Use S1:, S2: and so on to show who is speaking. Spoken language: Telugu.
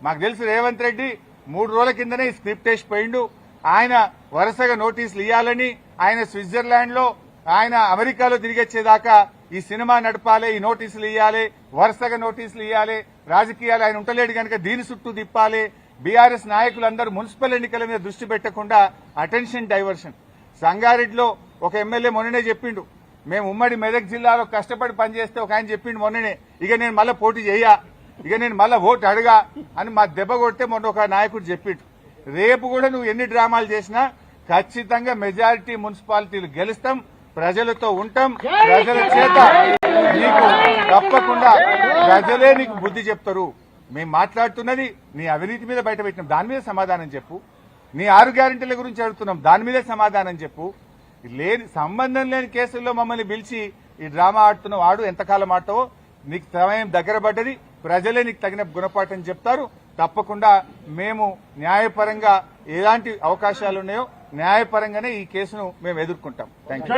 S1: మాకు తెలుసు రేవంత్ రెడ్డి 3 రోజుల కిందనే ఈ స్క్రిప్ట్ వేసి పోయిండు. ఆయన వరుసగా నోటీసులు ఇవ్వాలని, ఆయన స్విట్జర్లాండ్ లో, ఆయన అమెరికాలో తిరిగొచ్చేదాకా ఈ సినిమా నడపాలి, ఈ నోటీసులు ఇవ్వాలి, వరుసగా నోటీసులు ఇవ్వాలి, రాజకీయాలు ఆయన ఉంటలేడు కనుక దీని చుట్టూ తిప్పాలి. బీఆర్ఎస్ నాయకులందరూ మున్సిపల్ ఎన్నికల మీద దృష్టి పెట్టకుండా అటెన్షన్ డైవర్షన్. సంగారెడ్డిలో ఒక ఎమ్మెల్యే మొన్ననే చెప్పిండు, మేము ఉమ్మడి మెదక్ జిల్లాలో కష్టపడి పనిచేస్తే ఒక ఆయన చెప్పిండు మొన్ననే, ఇక నేను మళ్ళా పోటీ చెయ్యా, ఇక నేను మళ్ళా ఓటు అడగా అని మా దెబ్బ కొడితే మొన్న ఒక నాయకుడు చెప్పిండు. రేపు కూడా నువ్వు ఎన్ని డ్రామాలు చేసినా ఖచ్చితంగా మెజారిటీ మున్సిపాలిటీలు గెలుస్తాం, ప్రజలతో ఉంటాం, ప్రజల చేత నీకు తప్పకుండా ప్రజలే నీకు బుద్ధి చెప్తారు. మేము మాట్లాడుతున్నది నీ అవినీతి మీద బయట పెట్టినాం, దాని మీద సమాధానం చెప్పు. నీ 6 గ్యారెంటీల గురించి అడుగుతున్నాం, దాని మీదే సమాధానం చెప్పు. లేని సంబంధం లేని కేసుల్లో మమ్మల్ని పిలిచి ఈ డ్రామా ఆడుతున్నావు, ఆడు ఎంతకాలం ఆడతావో, నీకు సమయం దగ్గర పడ్డది, ప్రజలే నీకు తగిన గుణపాఠం చెప్తారు. తప్పకుండా మేము న్యాయపరంగా ఎలాంటి అవకాశాలు ఉన్నాయో న్యాయపరంగానే ఈ కేసును మేము ఎదుర్కొంటాం. Thank you.